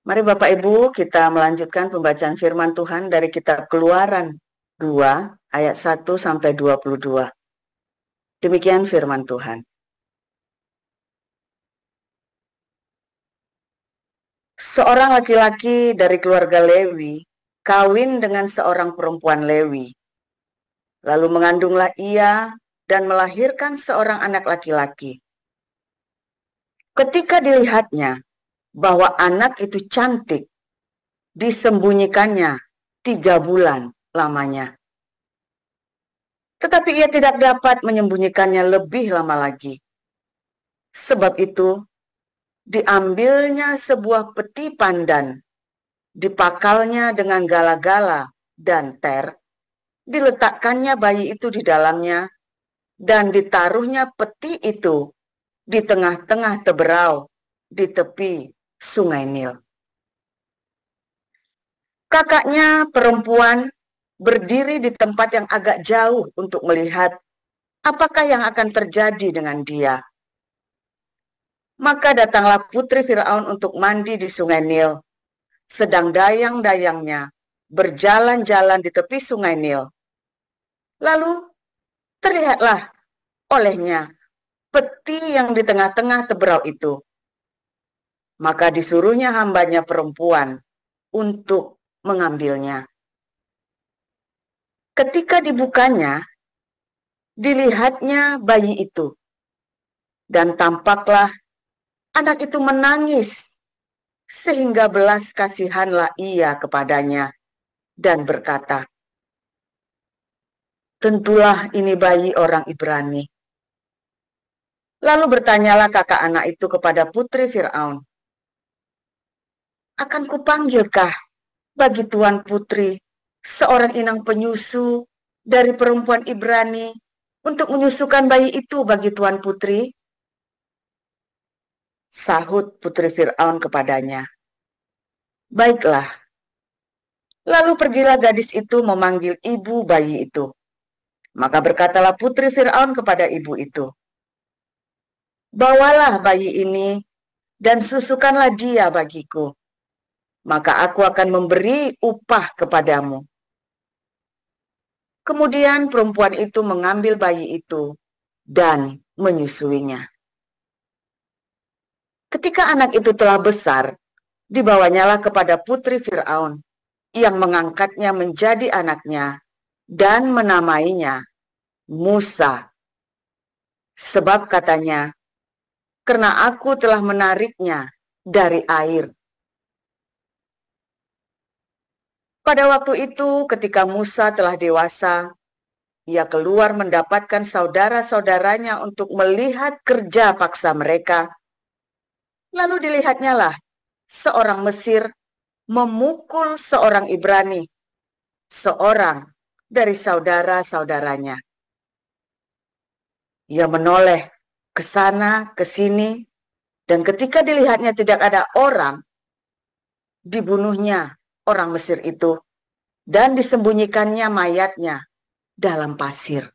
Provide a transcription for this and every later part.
Mari Bapak Ibu kita melanjutkan pembacaan firman Tuhan dari kitab Keluaran 2 ayat 1 sampai 22. Demikian firman Tuhan. Seorang laki-laki dari keluarga Lewi kawin dengan seorang perempuan Lewi. Lalu mengandunglah ia dan melahirkan seorang anak laki-laki. Ketika dilihatnya bahwa anak itu cantik, disembunyikannya 3 bulan lamanya. Tetapi ia tidak dapat menyembunyikannya lebih lama lagi. Sebab itu, diambilnya sebuah peti pandan, dipakalnya dengan gala-gala dan ter, diletakkannya bayi itu di dalamnya, dan ditaruhnya peti itu di tengah-tengah teberau di tepi Sungai Nil. Kakaknya perempuan berdiri di tempat yang agak jauh untuk melihat apakah yang akan terjadi dengan dia. Maka datanglah putri Firaun untuk mandi di Sungai Nil, sedang dayang-dayangnya berjalan-jalan di tepi Sungai Nil. Lalu terlihatlah olehnya peti yang di tengah-tengah teberau itu. Maka disuruhnya hambanya perempuan untuk mengambilnya. Ketika dibukanya, dilihatnya bayi itu, dan tampaklah anak itu menangis, sehingga belas kasihanlah ia kepadanya, dan berkata, "Tentulah ini bayi orang Ibrani." Lalu bertanyalah kakak anak itu kepada putri Firaun, "Akan kupanggilkah bagi tuan putri seorang inang penyusu dari perempuan Ibrani untuk menyusukan bayi itu bagi tuan putri?" Sahut putri Firaun kepadanya, "Baiklah." Lalu pergilah gadis itu memanggil ibu bayi itu. Maka berkatalah putri Firaun kepada ibu itu, "Bawalah bayi ini dan susukanlah dia bagiku. Maka aku akan memberi upah kepadamu." Kemudian perempuan itu mengambil bayi itu dan menyusuinya. Ketika anak itu telah besar, dibawanyalah kepada putri Firaun, yang mengangkatnya menjadi anaknya dan menamainya Musa. Sebab katanya, "Karena aku telah menariknya dari air." Pada waktu itu, ketika Musa telah dewasa, ia keluar mendapatkan saudara-saudaranya untuk melihat kerja paksa mereka. Lalu dilihatnya lah seorang Mesir memukul seorang Ibrani, seorang dari saudara-saudaranya. Ia menoleh ke sana, ke sini, dan ketika dilihatnya tidak ada orang, dibunuhnya orang Mesir itu dan disembunyikannya mayatnya dalam pasir.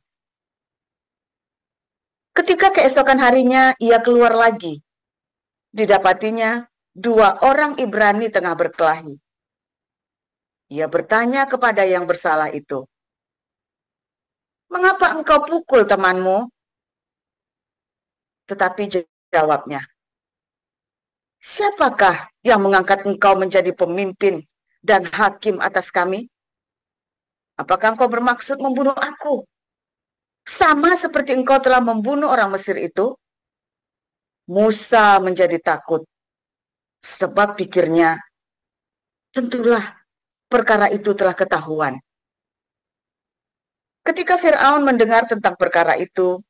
Ketika keesokan harinya ia keluar lagi, didapatinya 2 orang Ibrani tengah berkelahi. Ia bertanya kepada yang bersalah itu, "Mengapa engkau pukul temanmu?" Tetapi jawabnya, "Siapakah yang mengangkat engkau menjadi pemimpin dan hakim atas kami? Apakah engkau bermaksud membunuh aku, sama seperti engkau telah membunuh orang Mesir itu?" Musa menjadi takut, sebab pikirnya, tentulah perkara itu telah ketahuan. Ketika Firaun mendengar tentang perkara itu,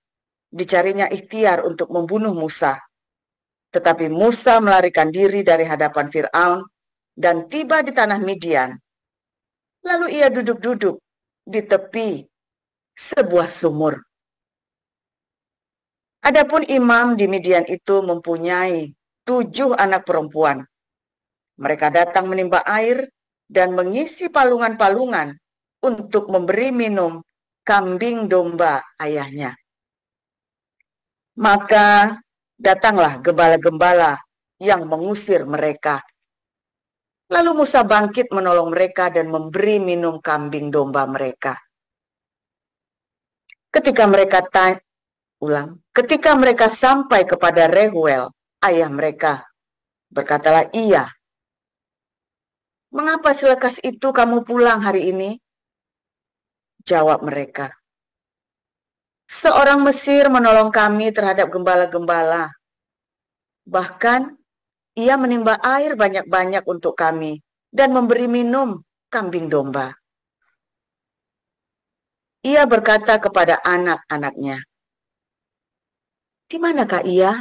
dicarinya ikhtiar untuk membunuh Musa. Tetapi Musa melarikan diri dari hadapan Firaun dan tiba di tanah Midian. Lalu ia duduk-duduk di tepi sebuah sumur. Adapun imam di Midian itu mempunyai 7 anak perempuan. Mereka datang menimba air dan mengisi palungan-palungan untuk memberi minum kambing domba ayahnya. Maka datanglah gembala-gembala yang mengusir mereka. Lalu Musa bangkit menolong mereka dan memberi minum kambing domba mereka. Ketika mereka sampai kepada Rehuel, ayah mereka, berkatalah ia, "Mengapa selekas itu kamu pulang hari ini?" Jawab mereka, "Seorang Mesir menolong kami terhadap gembala-gembala. Bahkan ia menimba air banyak-banyak untuk kami dan memberi minum kambing domba." Ia berkata kepada anak-anaknya, "Di manakah ia?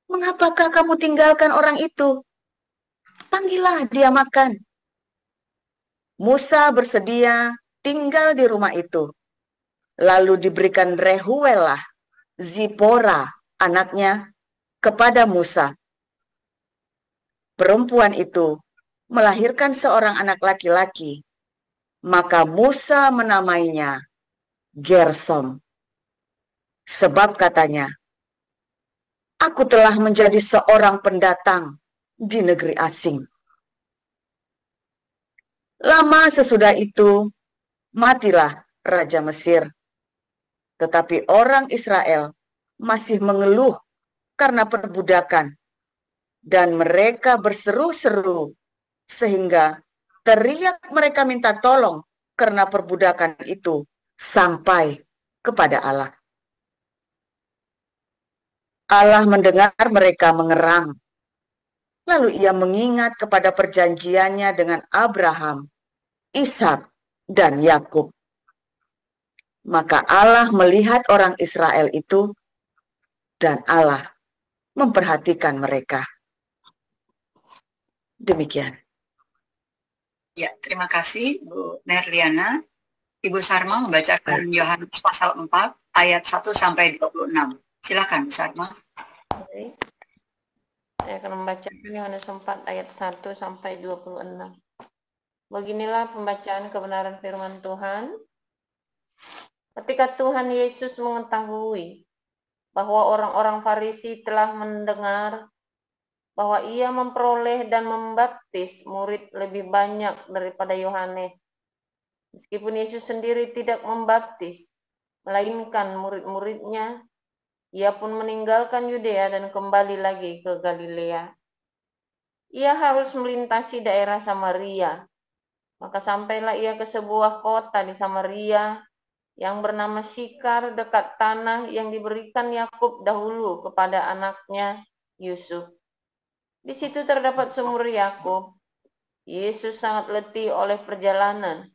Mengapakah kamu tinggalkan orang itu? Panggillah dia makan." Musa bersedia tinggal di rumah itu. Lalu diberikan Rehuel Zipora, anaknya, kepada Musa. Perempuan itu melahirkan seorang anak laki-laki. Maka Musa menamainya Gersom. Sebab katanya, "Aku telah menjadi seorang pendatang di negeri asing." Lama sesudah itu, matilah Raja Mesir. Tetapi orang Israel masih mengeluh karena perbudakan, dan mereka berseru-seru sehingga teriak mereka minta tolong karena perbudakan itu sampai kepada Allah. Allah mendengar mereka mengerang. Lalu ia mengingat kepada perjanjiannya dengan Abraham, Ishak, dan Yakub. Maka Allah melihat orang Israel itu, dan Allah memperhatikan mereka. Demikian. Ya, terima kasih Bu Merliana. Ibu Sarma membacakan Yohanes pasal 4 ayat 1 sampai 26. Silakan Bu Sarma. Baik. Saya akan membacakan Yohanes 4 ayat 1 sampai 26. Beginilah pembacaan kebenaran firman Tuhan. Ketika Tuhan Yesus mengetahui bahwa orang-orang Farisi telah mendengar bahwa ia memperoleh dan membaptis murid lebih banyak daripada Yohanes, meskipun Yesus sendiri tidak membaptis, melainkan murid-muridnya, ia pun meninggalkan Yudea dan kembali lagi ke Galilea. Ia harus melintasi daerah Samaria. Maka sampailah ia ke sebuah kota di Samaria yang bernama Sikar, dekat tanah yang diberikan Yakub dahulu kepada anaknya Yusuf. Di situ terdapat sumur Yakub. Yesus sangat letih oleh perjalanan.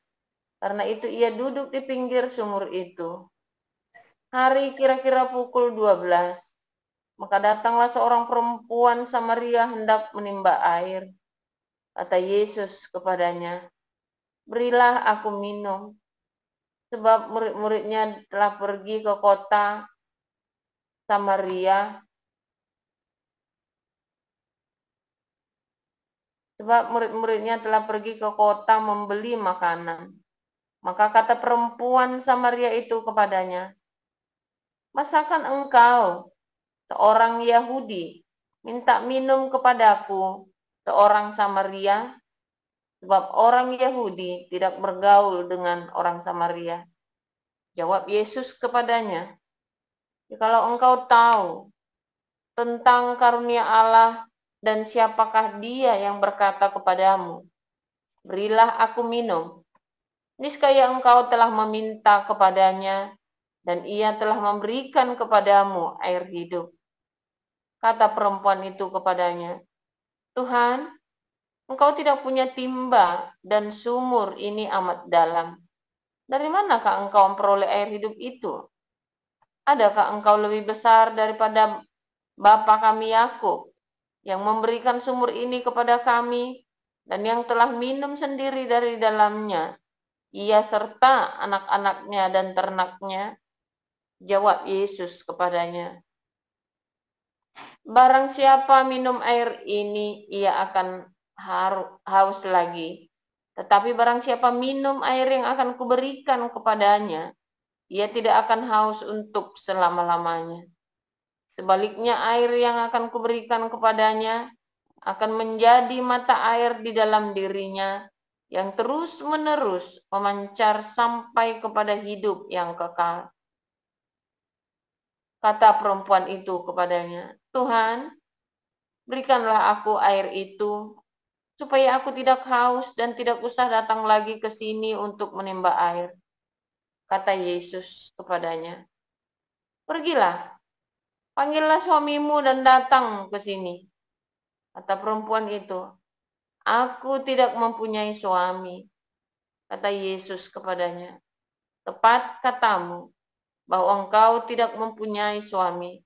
Karena itu ia duduk di pinggir sumur itu. Hari kira-kira pukul 12. Maka datanglah seorang perempuan Samaria hendak menimba air. Kata Yesus kepadanya, "Berilah aku minum." Sebab murid-muridnya telah pergi ke kota Samaria. Sebab murid-muridnya telah pergi ke kota membeli makanan. Maka kata perempuan Samaria itu kepadanya, "Masakan engkau, seorang Yahudi, minta minum kepadaku, seorang Samaria?" Sebab orang Yahudi tidak bergaul dengan orang Samaria. Jawab Yesus kepadanya, "Jikalau engkau tahu tentang karunia Allah dan siapakah dia yang berkata kepadamu, 'Berilah aku minum,' niscaya engkau telah meminta kepadanya, dan ia telah memberikan kepadamu air hidup." Kata perempuan itu kepadanya, "Tuhan, engkau tidak punya timba dan sumur ini amat dalam. Dari manakah engkau memperoleh air hidup itu? Adakah engkau lebih besar daripada bapa kami Yakub, yang memberikan sumur ini kepada kami, dan yang telah minum sendiri dari dalamnya, ia serta anak-anaknya dan ternaknya?" Jawab Yesus kepadanya, "Barang siapa minum air ini, ia akan haus lagi. Tetapi barang siapa minum air yang akan kuberikan kepadanya, ia tidak akan haus untuk selama-lamanya. Sebaliknya air yang akan kuberikan kepadanya akan menjadi mata air di dalam dirinya yang terus-menerus memancar sampai kepada hidup yang kekal. Kata perempuan itu kepadanya, "Tuhan, berikanlah aku air itu, supaya aku tidak haus dan tidak usah datang lagi ke sini untuk menimba air." Kata Yesus kepadanya, "Pergilah, panggillah suamimu dan datang ke sini." Kata perempuan itu, "Aku tidak mempunyai suami." Kata Yesus kepadanya, "Tepat katamu bahwa engkau tidak mempunyai suami,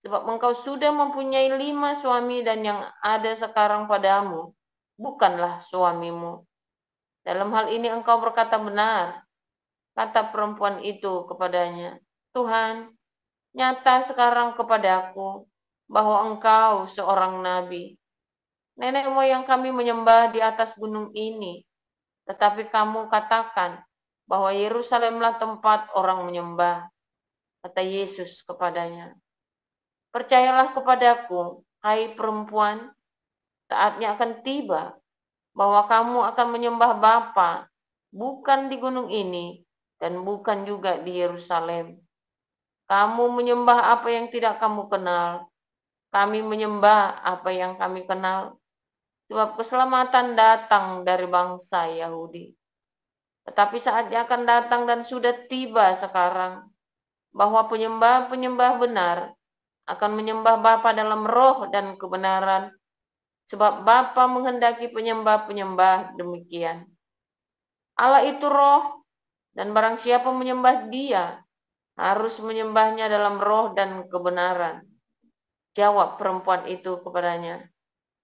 sebab engkau sudah mempunyai 5 suami dan yang ada sekarang padamu bukanlah suamimu. Dalam hal ini engkau berkata benar." Kata perempuan itu kepadanya, "Tuhan, nyata sekarang kepadaku bahwa engkau seorang nabi. Nenek moyang kami menyembah di atas gunung ini, tetapi kamu katakan bahwa Yerusalemlah tempat orang menyembah." Kata Yesus kepadanya, "Percayalah kepadaku, hai perempuan, saatnya akan tiba bahwa kamu akan menyembah Bapa, bukan di gunung ini dan bukan juga di Yerusalem. Kamu menyembah apa yang tidak kamu kenal, kami menyembah apa yang kami kenal, sebab keselamatan datang dari bangsa Yahudi. Tetapi saatnya akan datang dan sudah tiba sekarang, bahwa penyembah-penyembah benar akan menyembah Bapa dalam roh dan kebenaran, sebab Bapa menghendaki penyembah-penyembah demikian. Allah itu roh, dan barang siapa menyembah Dia harus menyembahnya dalam roh dan kebenaran." Jawab perempuan itu kepadanya,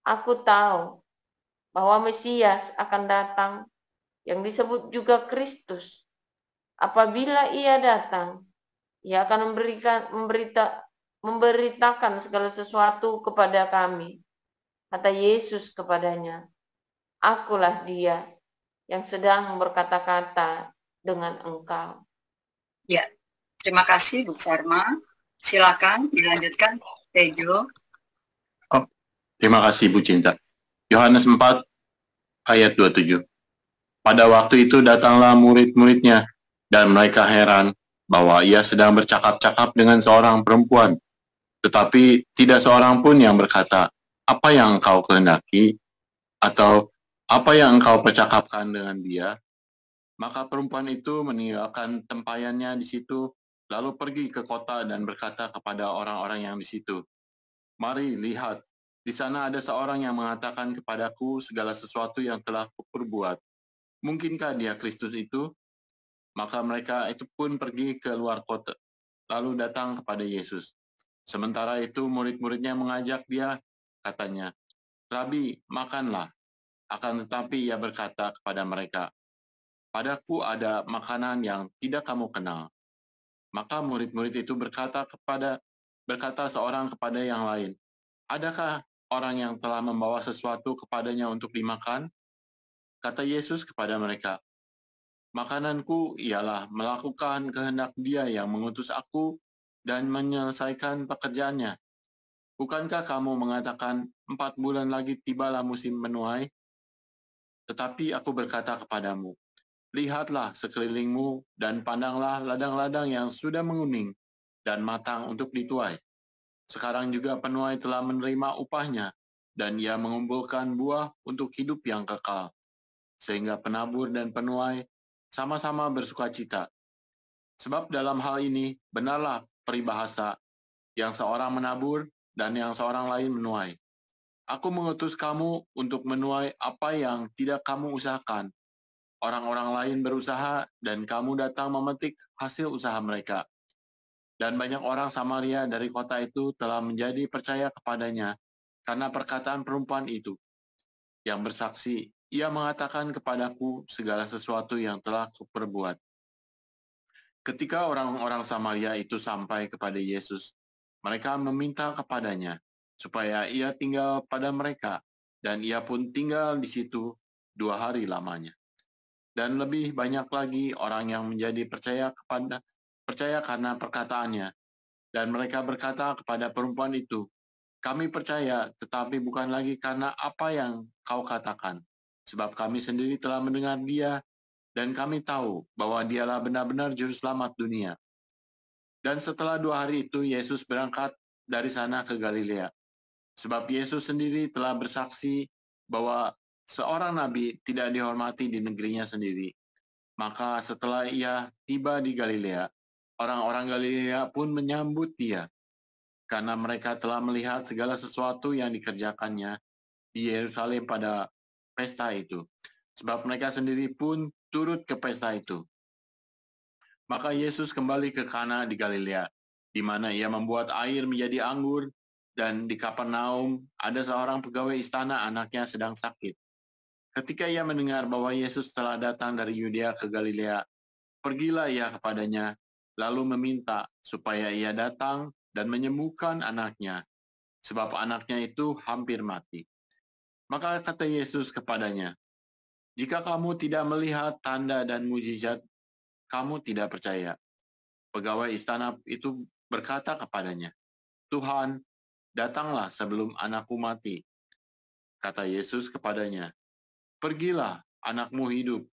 "Aku tahu bahwa Mesias akan datang, yang disebut juga Kristus. Apabila Ia datang, Ia akan memberitakan segala sesuatu kepada kami." Kata Yesus kepadanya, "Akulah Dia yang sedang berkata-kata dengan engkau." Ya, terima kasih Bu Sarma. Silakan dilanjutkan, Tejo. Terima kasih Bu Cinta. Yohanes 4 ayat 27. Pada waktu itu datanglah murid-muridnya, dan mereka heran bahwa ia sedang bercakap-cakap dengan seorang perempuan. Tetapi tidak seorang pun yang berkata, "Apa yang engkau kehendaki?" atau "Apa yang engkau percakapkan dengan dia?" Maka perempuan itu meninggalkan tempayannya di situ, lalu pergi ke kota dan berkata kepada orang-orang yang di situ, "Mari lihat, di sana ada seorang yang mengatakan kepadaku segala sesuatu yang telah kuperbuat. Mungkinkah dia Kristus itu?" Maka mereka itu pun pergi ke luar kota, lalu datang kepada Yesus. Sementara itu murid-muridnya mengajak dia, katanya, "Rabi, makanlah." Akan tetapi ia berkata kepada mereka, "Padaku ada makanan yang tidak kamu kenal." Maka murid-murid itu berkata seorang kepada yang lain, "Adakah orang yang telah membawa sesuatu kepadanya untuk dimakan?" Kata Yesus kepada mereka, "Makananku ialah melakukan kehendak Dia yang mengutus aku dan menyelesaikan pekerjaannya. Bukankah kamu mengatakan 4 bulan lagi tibalah musim menuai? Tetapi aku berkata kepadamu, lihatlah sekelilingmu dan pandanglah ladang-ladang yang sudah menguning dan matang untuk dituai. Sekarang juga penuai telah menerima upahnya, dan ia mengumpulkan buah untuk hidup yang kekal. Sehingga penabur dan penuai sama-sama bersukacita. Sebab dalam hal ini benarlah peribahasa, yang seorang menabur dan yang seorang lain menuai. Aku mengutus kamu untuk menuai apa yang tidak kamu usahakan. Orang-orang lain berusaha dan kamu datang memetik hasil usaha mereka." Dan banyak orang Samaria dari kota itu telah menjadi percaya kepadanya karena perkataan perempuan itu, yang bersaksi, "Ia mengatakan kepadaku segala sesuatu yang telah kuperbuat." Ketika orang-orang Samaria itu sampai kepada Yesus, mereka meminta kepadanya supaya ia tinggal pada mereka, dan ia pun tinggal di situ 2 hari lamanya. Dan lebih banyak lagi orang yang menjadi percaya karena perkataannya. Dan mereka berkata kepada perempuan itu, Kami percaya, tetapi bukan lagi karena apa yang kau katakan, sebab kami sendiri telah mendengar dia, dan kami tahu bahwa dialah benar-benar juru selamat dunia. Dan setelah 2 hari itu, Yesus berangkat dari sana ke Galilea. Sebab Yesus sendiri telah bersaksi bahwa seorang nabi tidak dihormati di negerinya sendiri. Maka setelah ia tiba di Galilea, orang-orang Galilea pun menyambut dia, karena mereka telah melihat segala sesuatu yang dikerjakannya di Yerusalem pada pesta itu. Sebab mereka sendiri pun turut ke pesta itu. Maka Yesus kembali ke Kana di Galilea, di mana ia membuat air menjadi anggur, dan di Kapernaum ada seorang pegawai istana, anaknya sedang sakit. Ketika ia mendengar bahwa Yesus telah datang dari Yudea ke Galilea, pergilah ia kepadanya, lalu meminta supaya ia datang dan menyembuhkan anaknya, sebab anaknya itu hampir mati. Maka kata Yesus kepadanya, "Jika kamu tidak melihat tanda dan mujizat, kamu tidak percaya." Pegawai istana itu berkata kepadanya, "Tuhan, datanglah sebelum anakku mati." Kata Yesus kepadanya, "Pergilah, anakmu hidup."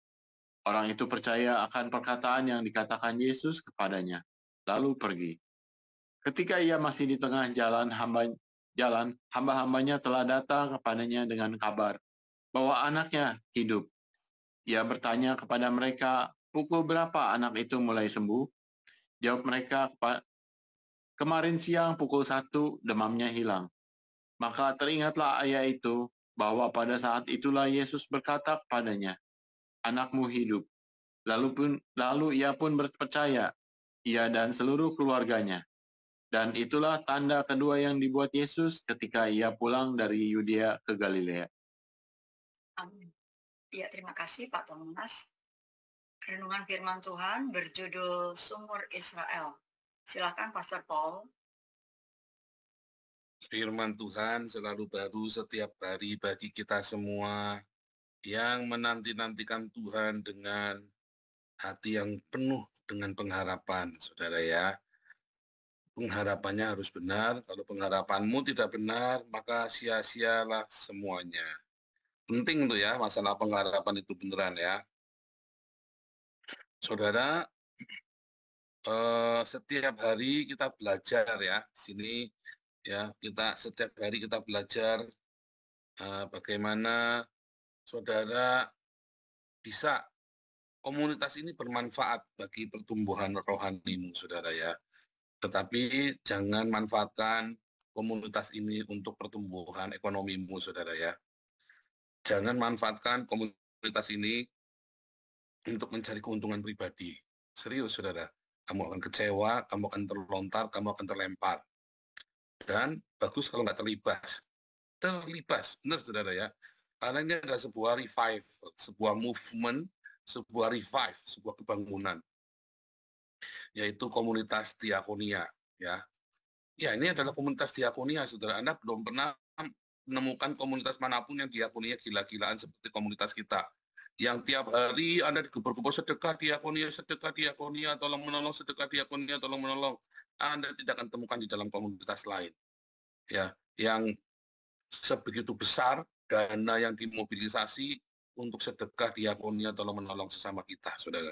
Orang itu percaya akan perkataan yang dikatakan Yesus kepadanya, lalu pergi. Ketika ia masih di tengah jalan, hamba-hambanya telah datang kepadanya dengan kabar bahwa anaknya hidup. Ia bertanya kepada mereka, "Pukul berapa anak itu mulai sembuh?" Jawab mereka, "Kemarin siang pukul 1 demamnya hilang." Maka teringatlah ayah itu bahwa pada saat itulah Yesus berkata kepadanya, "Anakmu hidup." Lalu ia pun percaya, ia dan seluruh keluarganya. Dan itulah tanda kedua yang dibuat Yesus ketika ia pulang dari Yudea ke Galilea. Amin. Ya, terima kasih Pak Thomas. Renungan firman Tuhan berjudul Sumur Israel. Silakan Pastor Paul. Firman Tuhan selalu baru setiap hari bagi kita semua yang menanti-nantikan Tuhan dengan hati yang penuh dengan pengharapan, saudara ya. Pengharapannya harus benar. Kalau pengharapanmu tidak benar, maka sia-sialah semuanya. Penting tuh ya, masalah pengharapan itu beneran ya. Saudara, setiap hari kita belajar ya, sini ya, setiap hari kita belajar bagaimana saudara bisa komunitas ini bermanfaat bagi pertumbuhan rohanimu, saudara ya. Tetapi jangan manfaatkan komunitas ini untuk pertumbuhan ekonomimu, saudara ya. Jangan manfaatkan komunitas ini untuk mencari keuntungan pribadi. Serius, saudara. Kamu akan kecewa, kamu akan terlontar, kamu akan terlempar. Dan bagus kalau nggak terlibas. Terlibas, benar saudara ya. Karena ini adalah sebuah revive, sebuah movement, sebuah revive, sebuah kebangunan. Yaitu komunitas diakonia ya. Ya, ini adalah komunitas diakonia, saudara. Anda belum pernah menemukan komunitas manapun yang diakonia gila-gilaan seperti komunitas kita. Yang tiap hari Anda digubur-gubur sedekah diakonia, tolong menolong, sedekah diakonia, tolong menolong. Anda tidak akan temukan di dalam komunitas lain. Ya, yang sebegitu besar dana yang dimobilisasi untuk sedekah diakonia, tolong menolong sesama kita, saudara.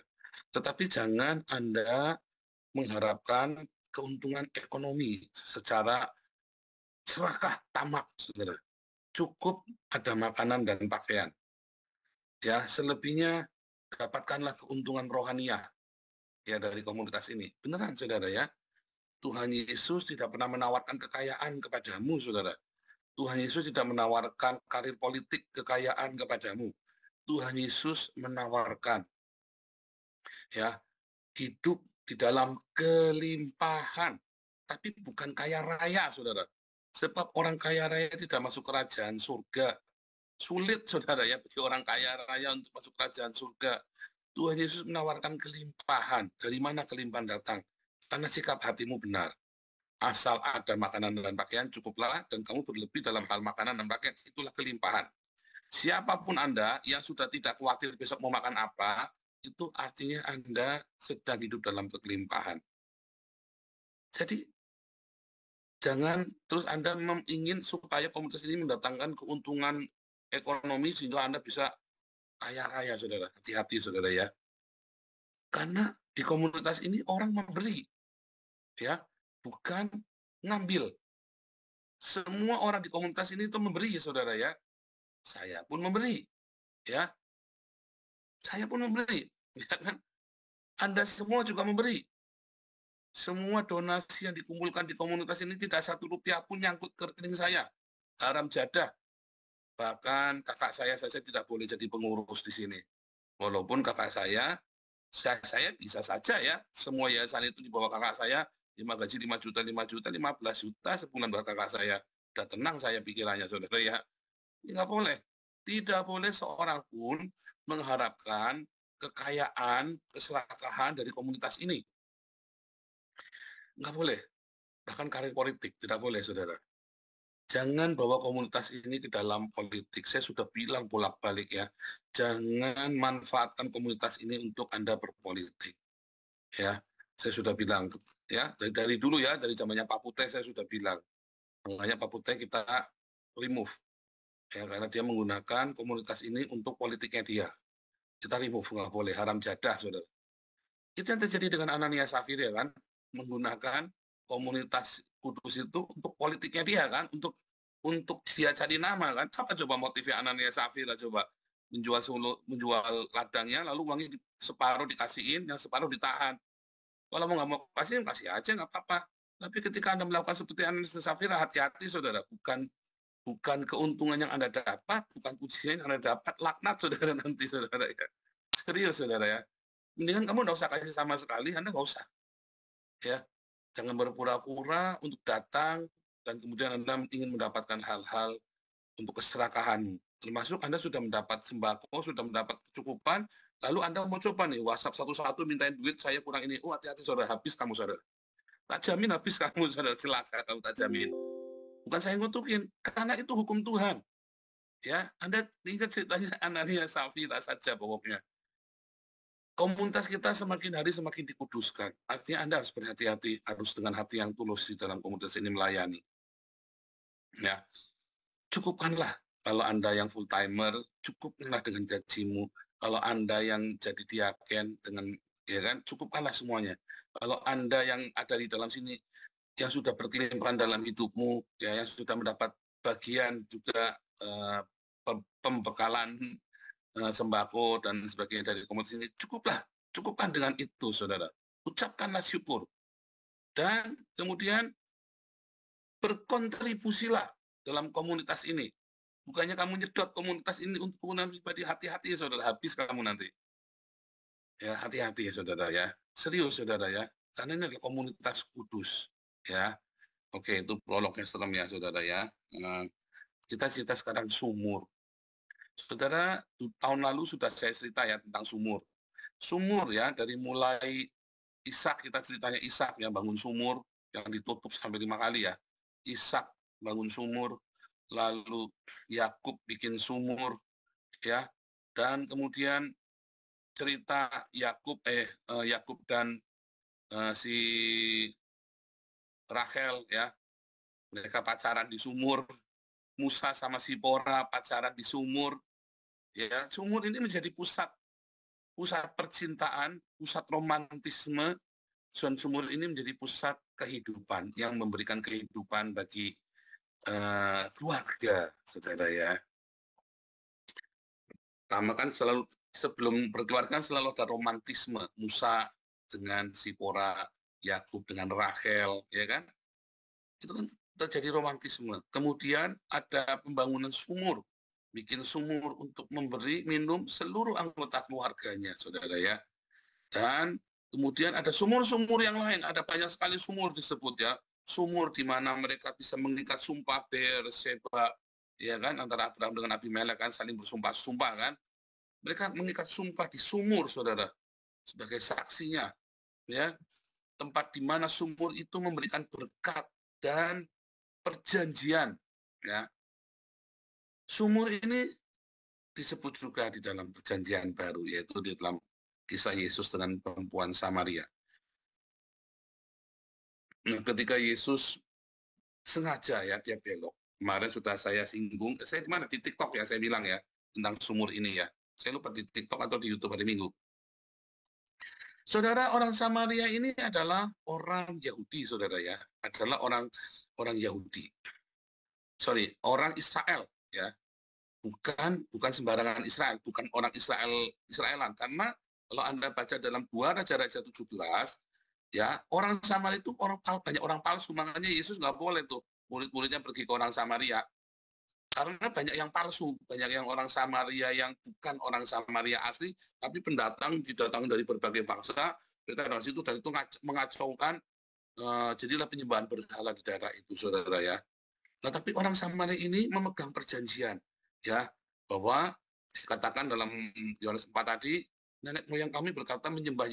Tetapi jangan Anda mengharapkan keuntungan ekonomi secara serakah tamak, saudara. Cukup ada makanan dan pakaian. Ya, selebihnya dapatkanlah keuntungan rohaniah ya dari komunitas ini. Beneran, saudara ya. Tuhan Yesus tidak pernah menawarkan kekayaan kepadamu, saudara. Tuhan Yesus tidak menawarkan karir politik kekayaan kepadamu. Tuhan Yesus menawarkan ya hidup di dalam kelimpahan, tapi bukan kaya raya, saudara. Sebab orang kaya raya tidak masuk kerajaan surga. Sulit, saudara ya, bagi orang kaya raya untuk masuk kerajaan surga. Tuhan Yesus menawarkan kelimpahan. Dari mana kelimpahan datang? Karena sikap hatimu benar. Asal ada makanan dan pakaian cukuplah, dan kamu berlebih dalam hal makanan dan pakaian, itulah kelimpahan. Siapapun Anda yang sudah tidak khawatir besok mau makan apa, itu artinya Anda sedang hidup dalam kelimpahan. Jadi, Jangan terus Anda ingin supaya komunitas ini mendatangkan keuntungan ekonomi sehingga Anda bisa kaya raya, saudara. Hati-hati, saudara ya. Karena di komunitas ini orang memberi, ya, bukan ngambil. Semua orang di komunitas ini itu memberi, saudara ya. Saya pun memberi, ya. Saya pun memberi, ya kan? Anda semua juga memberi. Semua donasi yang dikumpulkan di komunitas ini tidak satu rupiah pun nyangkut ke rekening saya. Haram jadah. Bahkan kakak saya saja tidak boleh jadi pengurus di sini. Walaupun kakak saya bisa saja ya, semua yayasan itu di bawah kakak saya, gaji 5 juta, 15 juta sebulan buat kakak saya. Udah tenang saya pikirannya, saudara ya. Ini nggak boleh. Tidak boleh seorang pun mengharapkan kekayaan, keserakahan dari komunitas ini. Nggak boleh. Bahkan karir politik, tidak boleh, saudara. Jangan bawa komunitas ini ke dalam politik. Saya sudah bilang bolak-balik ya. Jangan manfaatkan komunitas ini untuk Anda berpolitik. Ya, saya sudah bilang ya dari dulu ya, dari zamannya Pak Putih saya sudah bilang. Makanya Pak Putih kita remove. Ya, karena dia menggunakan komunitas ini untuk politiknya dia. Kita remove, nggak boleh, haram jadah, saudara. Itu yang terjadi dengan Anania Safira kan, menggunakan komunitas Kudus itu untuk politiknya dia kan, untuk dia cari nama kan. Apa coba motifnya Anania Safira coba menjual ladangnya, lalu uangnya separuh dikasihin, yang separuh ditahan. Kalau nggak mau kasih aja nggak apa-apa. Tapi ketika Anda melakukan seperti Anania Safira, hati-hati, saudara. Bukan keuntungan yang Anda dapat, bukan pujian yang Anda dapat, laknat, saudara, nanti, saudara ya. Serius, saudara ya. Mendingan kamu nggak usah kasih sama sekali, Anda nggak usah. Ya, jangan berpura-pura untuk datang, dan kemudian Anda ingin mendapatkan hal-hal untuk keserakahan. Termasuk Anda sudah mendapat sembako, sudah mendapat kecukupan, lalu Anda mau coba nih, WhatsApp satu-satu mintain duit, saya kurang ini. Oh, hati-hati, saudara, habis kamu, saudara. Tak jamin habis kamu, saudara, silakan kamu tak jamin. Bukan saya ngutukin, karena itu hukum Tuhan. Ya, Anda ingat ceritanya Anania Safira saja pokoknya. Komunitas kita semakin hari semakin dikuduskan. Artinya Anda harus berhati-hati, harus dengan hati yang tulus di dalam komunitas ini melayani. Ya, cukupkanlah kalau Anda yang full timer, cukupkanlah dengan gajimu. Kalau Anda yang jadi diaken dengan, ya kan, cukupkanlah semuanya. Kalau Anda yang ada di dalam sini, yang sudah berkelimpahan dalam hidupmu, ya, yang sudah mendapat bagian juga pembekalan sembako dan sebagainya dari komunitas ini, cukupkan dengan itu, saudara. Ucapkanlah syukur. Dan kemudian berkontribusilah dalam komunitas ini. Bukannya kamu nyedot komunitas ini untuk kegunaan pribadi, hati-hati ya, saudara, habis kamu nanti. Ya, hati-hati ya, saudara ya. Serius, saudara ya. Karena ini adalah komunitas kudus. Ya, oke, itu prolognya serem ya, saudara ya. Kita cerita sekarang sumur. Saudara, tahun lalu sudah saya cerita ya tentang sumur. Sumur ya, dari mulai Ishak, kita ceritanya Ishak yang bangun sumur, yang ditutup sampai 5 kali ya. Ishak bangun sumur, lalu Yakub bikin sumur, ya. Dan kemudian cerita Yakub dan si Rachel ya, mereka pacaran di sumur. Musa sama Sipora pacaran di sumur. Ya, sumur ini menjadi pusat percintaan, pusat romantisme. Dan sumur ini menjadi pusat kehidupan yang memberikan kehidupan bagi keluarga, saudara ya. Pertama kan selalu sebelum berkeluarga selalu ada romantisme, Musa dengan Sipora, Yakub dengan Rachel, ya kan? Itu kan terjadi romantisme. Kemudian ada pembangunan sumur, bikin sumur untuk memberi minum seluruh anggota keluarganya, saudara ya. Dan kemudian ada sumur-sumur yang lain, ada banyak sekali sumur disebut ya. Sumur di mana mereka bisa mengikat sumpah Berseba, ya kan, antara Abraham dengan Abimelek kan saling bersumpah-sumpah kan. Mereka mengikat sumpah di sumur, saudara, sebagai saksinya, ya. Tempat di mana sumur itu memberikan berkat dan perjanjian, ya. Sumur ini disebut juga di dalam perjanjian baru, yaitu di dalam kisah Yesus dengan perempuan Samaria. Nah, ketika Yesus sengaja ya dia belok. Kemarin sudah saya singgung, saya di mana di TikTok ya saya bilang ya tentang sumur ini ya. Saya lupa di TikTok atau di YouTube hari Minggu. Saudara, orang Samaria ini adalah orang Yahudi, saudara ya, adalah orang Yahudi. Sorry, orang Israel ya, bukan sembarangan Israel, bukan orang Israelan. Karena kalau Anda baca dalam 2 Raja-Raja 17, ya orang Samaria itu banyak orang palsu, makanya Yesus nggak boleh tuh murid-muridnya pergi ke orang Samaria. Karena banyak yang palsu, banyak yang orang Samaria yang bukan orang Samaria asli, tapi pendatang didatangkan dari berbagai bangsa, mereka dari situ dan itu mengacaukan, jadilah penyembahan berhala di daerah itu, saudara ya. Nah, tapi orang Samaria ini memegang perjanjian, ya, bahwa dikatakan dalam Yohanes 4 tadi, nenek moyang kami berkata menyembah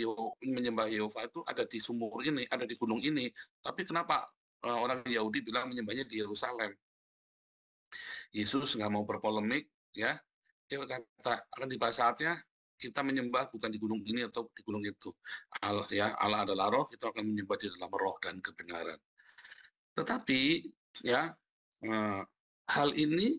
Yehova itu ada di sumur ini, ada di gunung ini. Tapi kenapa orang Yahudi bilang menyembahnya di Yerusalem? Yesus nggak mau berpolemik, ya. Dia berkata, akan tiba saatnya kita menyembah bukan di gunung ini atau di gunung itu. Allah adalah roh, kita akan menyembah di dalam roh dan kebenaran. Tetapi, ya, hal ini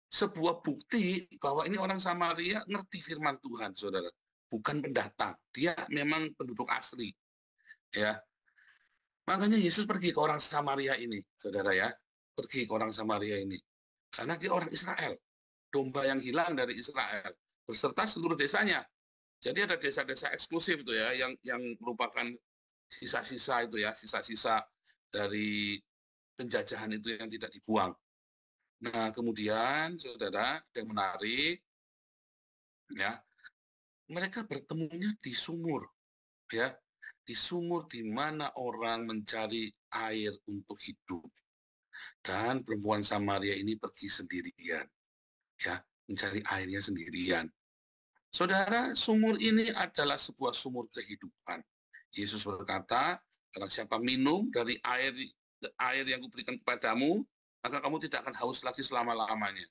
sebuah bukti bahwa ini orang Samaria ngerti firman Tuhan, saudara. Bukan pendatang, dia memang penduduk asli, ya. Makanya Yesus pergi ke orang Samaria ini, saudara ya. Pergi ke orang Samaria ini. Karena dia orang Israel, domba yang hilang dari Israel, beserta seluruh desanya. Jadi ada desa-desa eksklusif itu ya, yang merupakan sisa-sisa itu ya, sisa-sisa dari penjajahan itu yang tidak dibuang. Nah, kemudian, saudara, yang menarik, ya, mereka bertemunya di sumur, ya, di sumur di mana orang mencari air untuk hidup. Dan perempuan Samaria ini pergi sendirian, ya, mencari airnya sendirian. Saudara, sumur ini adalah sebuah sumur kehidupan. Yesus berkata, karena siapa minum dari air yang kuberikan kepadamu, maka kamu tidak akan haus lagi selama-lamanya.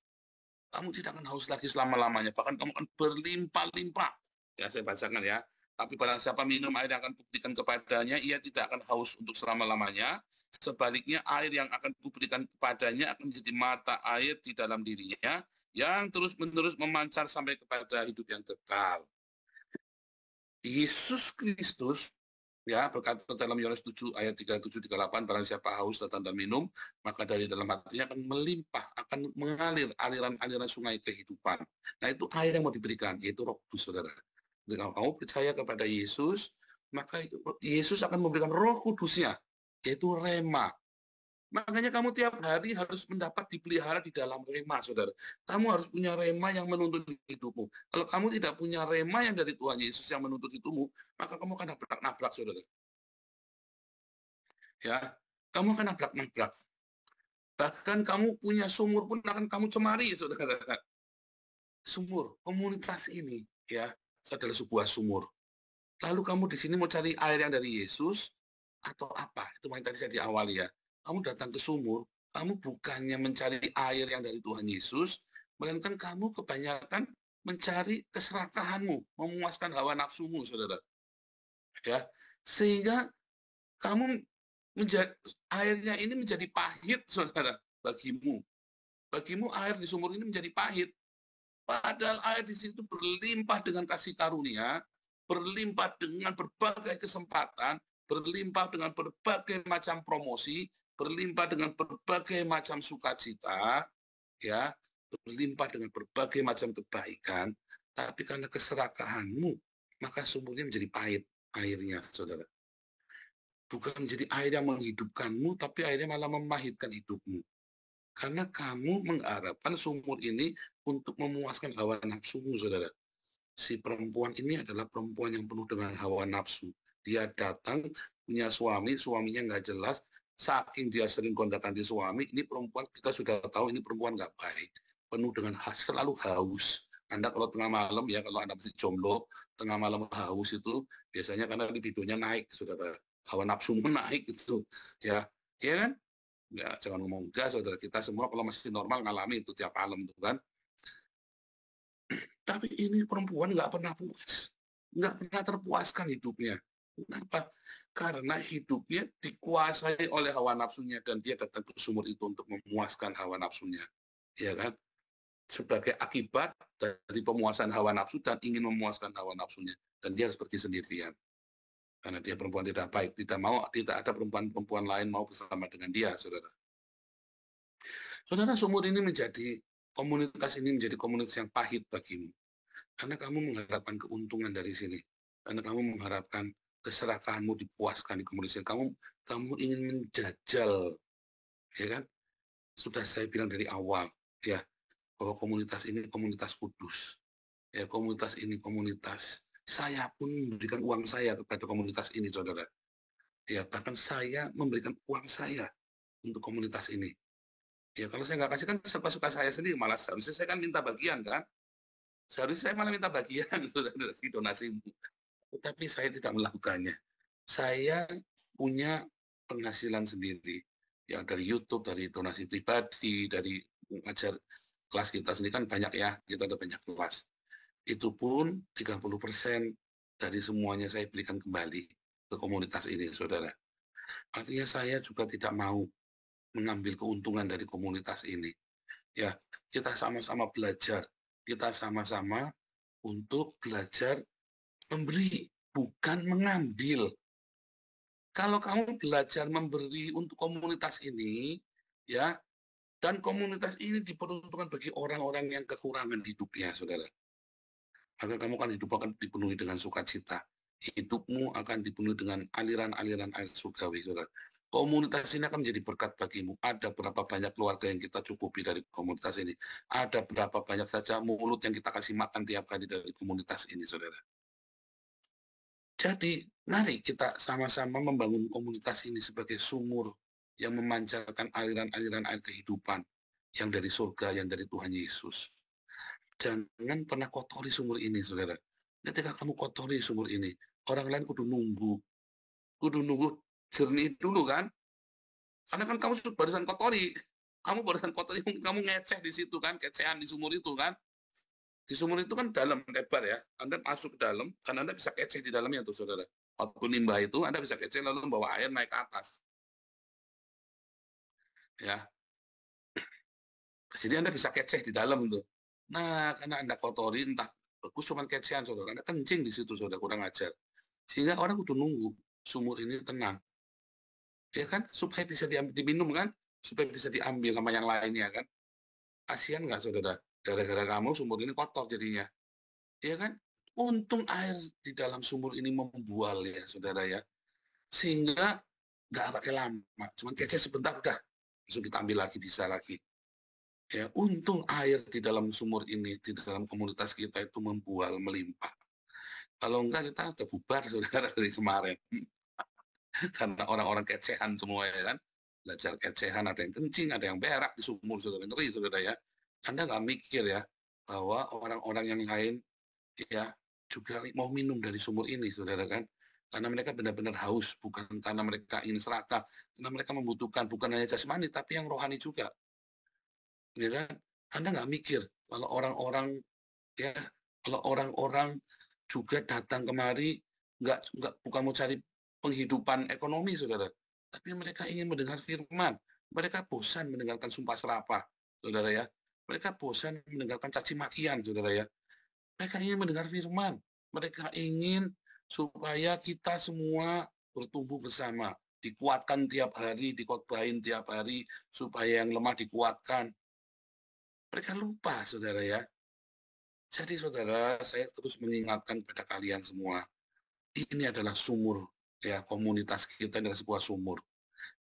Kamu tidak akan haus lagi selama-lamanya, bahkan kamu akan berlimpah-limpah. Ya, saya bacakan ya. Tapi barang siapa minum air yang akan kuberikan kepadanya, ia tidak akan haus untuk selama-lamanya. Sebaliknya, air yang akan kuberikan kepadanya akan menjadi mata air di dalam dirinya, yang terus-menerus memancar sampai kepada hidup yang kekal. Yesus Kristus, ya, berkata dalam Yohanes 7 ayat 37-38, barang siapa haus datang dan minum, maka dari dalam hatinya akan melimpah, akan mengalir aliran-aliran sungai kehidupan. Nah, itu air yang mau diberikan, yaitu Roh Kudus, saudara. Kalau kamu percaya kepada Yesus, maka Yesus akan memberikan Roh Kudusnya, yaitu Rema. Makanya kamu tiap hari harus mendapat dipelihara di dalam Rema, saudara. Kamu harus punya Rema yang menuntun hidupmu. Kalau kamu tidak punya Rema yang dari Tuhan Yesus yang menuntut hidupmu, maka kamu akan nabrak-nabrak, saudara. Ya, kamu akan nabrak-nabrak. Bahkan kamu punya sumur pun akan kamu cemari, saudara. Sumur, komunitas ini, ya, adalah sebuah sumur. Lalu kamu di sini mau cari air yang dari Yesus atau apa? Itu yang tadi saya diawali ya. Kamu datang ke sumur, kamu bukannya mencari air yang dari Tuhan Yesus, melainkan kamu kebanyakan mencari keserakahanmu, memuaskan hawa nafsumu, saudara. Ya, sehingga kamu airnya ini menjadi pahit, saudara, bagimu. Bagimu air di sumur ini menjadi pahit. Padahal air di situ berlimpah dengan kasih karunia, berlimpah dengan berbagai kesempatan, berlimpah dengan berbagai macam promosi, berlimpah dengan berbagai macam sukacita, ya, berlimpah dengan berbagai macam kebaikan, tapi karena keserakahanmu, maka sumurnya menjadi pahit airnya, saudara. Bukan menjadi air yang menghidupkanmu, tapi airnya malah memahitkan hidupmu. Karena kamu mengharapkan sumur ini untuk memuaskan hawa nafsumu, saudara. Si perempuan ini adalah perempuan yang penuh dengan hawa nafsu. Dia datang, punya suami, suaminya nggak jelas, saking dia sering gonta-ganti suami, ini perempuan, kita sudah tahu ini perempuan nggak baik, penuh dengan selalu haus. Anda kalau tengah malam, ya kalau Anda masih jomblo, tengah malam haus itu, biasanya karena libidonya naik, saudara. Hawa nafsumu naik itu, ya kan? Ya, jangan ngomong enggak, saudara, kita semua kalau masih normal ngalami itu tiap malam itu kan. Tapi ini perempuan nggak pernah puas, nggak pernah terpuaskan hidupnya, Kenapa? Karena hidupnya dikuasai oleh hawa nafsunya dan dia datang ke sumur itu untuk memuaskan hawa nafsunya. Ya kan? Sebagai akibat dari pemuasan hawa nafsu dan ingin memuaskan hawa nafsunya. Dan dia harus pergi sendirian. Karena dia perempuan tidak baik, tidak ada perempuan-perempuan lain mau bersama dengan dia, saudara. Saudara, sumur ini komunitas ini menjadi komunitas yang pahit bagimu. Karena kamu mengharapkan keuntungan dari sini. Karena kamu mengharapkan keserakahanmu dipuaskan di komunitas ini. Kamu ingin menjajal, ya kan? Sudah saya bilang dari awal, ya, bahwa komunitas ini komunitas kudus. Ya, komunitas ini komunitas. Saya pun memberikan uang saya kepada komunitas ini, saudara. Ya, bahkan saya memberikan uang saya untuk komunitas ini. Ya, kalau saya nggak kasih kan suka-suka saya sendiri, malah seharusnya saya kan minta bagian, kan? Seharusnya saya malah minta bagian, saudara, dari donasimu. Tetapi saya tidak melakukannya. Saya punya penghasilan sendiri. Ya, dari YouTube, dari donasi pribadi, dari mengajar kelas kita sendiri kan banyak ya, kita ada banyak kelas. Itu pun 30% dari semuanya saya berikan kembali ke komunitas ini, saudara. Artinya saya juga tidak mau mengambil keuntungan dari komunitas ini. Ya, kita sama-sama belajar, kita sama-sama untuk belajar memberi, bukan mengambil. Kalau kamu belajar memberi untuk komunitas ini, ya, dan komunitas ini diperuntukkan bagi orang-orang yang kekurangan hidupnya, saudara. Maka kamu akan dipenuhi dengan sukacita. Hidupmu akan dipenuhi dengan aliran-aliran air surgawi, saudara. Komunitas ini akan menjadi berkat bagimu. Ada berapa banyak keluarga yang kita cukupi dari komunitas ini. Ada berapa banyak saja mulut yang kita kasih makan tiap hari dari komunitas ini, saudara. Jadi, mari kita sama-sama membangun komunitas ini sebagai sumur yang memancarkan aliran-aliran air kehidupan yang dari surga, yang dari Tuhan Yesus. Jangan pernah kotori sumur ini, saudara. Ketika kamu kotori sumur ini, orang lain kudu nunggu jernih dulu, kan? Karena kan kamu barusan kotori, kamu ngeceh di situ, kan? Kecehan di sumur itu, kan? Di sumur itu kan dalam, lebar ya. Anda masuk ke dalam, kan Anda bisa keceh di dalamnya tuh, saudara. Waktu limbah itu, Anda bisa keceh lalu membawa air naik ke atas. Ya. Jadi Anda bisa keceh di dalam tuh. Nah, karena Anda kotori, entah bagus cuma kecehan, saudara. Anda kencing di situ, saudara, kurang ajar. Sehingga orang kudu nunggu sumur ini tenang. Ya kan? Supaya bisa diminum, kan? Supaya bisa diambil sama yang lainnya, kan? Kasihan nggak, saudara? Gara-gara kamu sumur ini kotor jadinya. Ya kan? Untung air di dalam sumur ini membual ya, saudara ya. Sehingga nggak pakai lama. Cuman keceh sebentar udah. Langsung kita ambil lagi, bisa lagi. Ya, untung air di dalam sumur ini, di dalam komunitas kita itu membual, melimpah. Kalau enggak, kita udah bubar, saudara, dari kemarin. Karena orang-orang kecehan semua, ya kan. Belajar kecehan, ada yang kencing, ada yang berak di sumur, saudara. Ngeri, saudara, ya. Anda nggak mikir, ya, bahwa orang-orang yang lain, ya, juga mau minum dari sumur ini, saudara, kan. Karena mereka benar-benar haus, bukan karena mereka ingin serakah. Karena mereka membutuhkan, bukan hanya jasmani, tapi yang rohani juga. Ya kan? Anda nggak mikir kalau orang-orang juga datang kemari bukan mau cari penghidupan ekonomi, saudara, tapi mereka ingin mendengar firman. Mereka bosan mendengarkan sumpah serapah, saudara ya. Mereka bosan mendengarkan caci makian, saudara ya. Mereka ingin mendengar firman. Mereka ingin supaya kita semua bertumbuh bersama, dikuatkan tiap hari, dikotbahin tiap hari, supaya yang lemah dikuatkan. Mereka lupa, saudara ya. Jadi, saudara, saya terus mengingatkan kepada kalian semua, ini adalah sumur, ya, komunitas kita adalah sebuah sumur.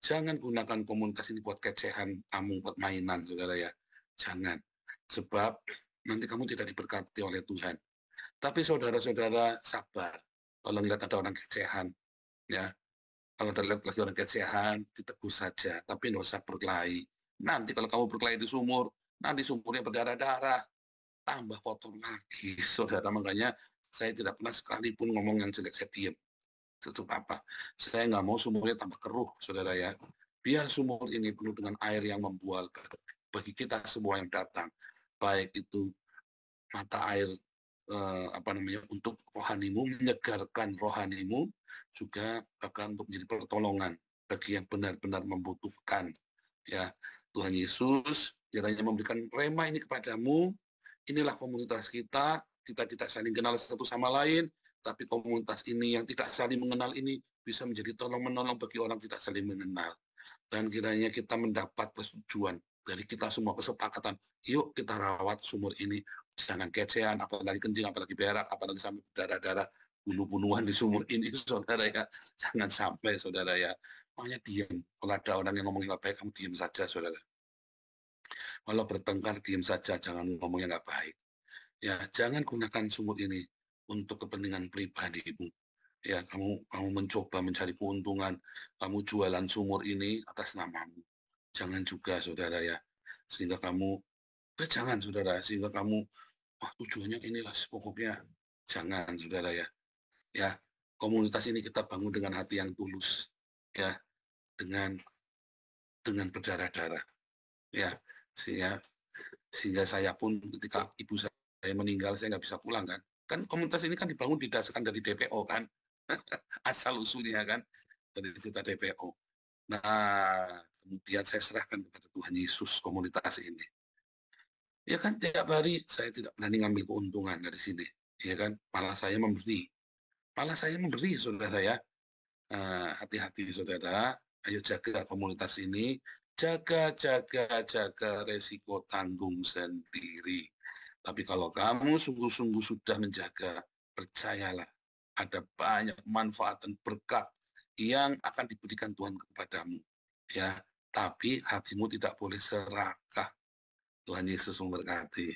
Jangan gunakan komunitas ini buat kecehan kamu, buat mainan, saudara ya. Jangan. Sebab nanti kamu tidak diberkati oleh Tuhan. Tapi saudara-saudara sabar. Kalau lihat ada orang kecehan, ya. Kalau lihat lagi orang kecehan, ditegur saja. Tapi nggak usah berkelahi. Nanti kalau kamu berkelahi di sumur, nanti sumurnya berdarah-darah, tambah kotor lagi, saudara. Makanya saya tidak pernah sekalipun ngomong yang jelek, saya diam. Itu apa? Saya nggak mau sumurnya tambah keruh, saudara ya. Biar sumur ini penuh dengan air yang membual bagi kita semua yang datang. Baik itu mata air untuk rohanimu, menyegarkan rohanimu, juga akan untuk menjadi pertolongan bagi yang benar-benar membutuhkan. Ya, Tuhan Yesus kiranya memberikan rema ini kepadamu. Inilah komunitas kita tidak saling kenal satu sama lain, tapi komunitas ini yang tidak saling mengenal ini bisa menjadi tolong-menolong bagi orang tidak saling mengenal. Dan kiranya kita mendapat persetujuan dari kita semua, kesepakatan, yuk kita rawat sumur ini, jangan kecean, apalagi kencing, apalagi berak, apalagi sampai berdarah-darah, bunuh-bunuhan di sumur ini, saudara ya. Jangan sampai, saudara ya. Makanya diam. Kalau ada orang yang ngomongin nggak baik, kamu diam saja, saudara. Kalau bertengkar, diam saja, jangan ngomongnya nggak baik. Ya, jangan gunakan sumur ini untuk kepentingan pribadimu. Ya, kamu mencoba mencari keuntungan, kamu jualan sumur ini atas namamu. Jangan juga, saudara ya. Sehingga kamu, jangan, saudara, sehingga kamu, tujuannya inilah pokoknya. Jangan, saudara ya. Ya, komunitas ini kita bangun dengan hati yang tulus. Ya, dengan berdarah-darah. Ya, sehingga saya pun ketika ibu saya meninggal, saya nggak bisa pulang kan. Kan komunitas ini kan dibangun didasarkan dari DPO kan. Asal usulnya kan dari cerita DPO. Nah, kemudian saya serahkan kepada Tuhan Yesus komunitas ini. Ya kan, tiap hari saya tidak berani ngambil keuntungan dari sini. Ya kan, malah saya memberi. Saudara ya. Hati-hati, saudara. Ayo jaga komunitas ini. Jaga resiko tanggung sendiri. Tapi kalau kamu sungguh-sungguh sudah menjaga, percayalah, ada banyak manfaat dan berkat yang akan diberikan Tuhan kepadamu. Ya, tapi hatimu tidak boleh serakah. Tuhan Yesus memberkati.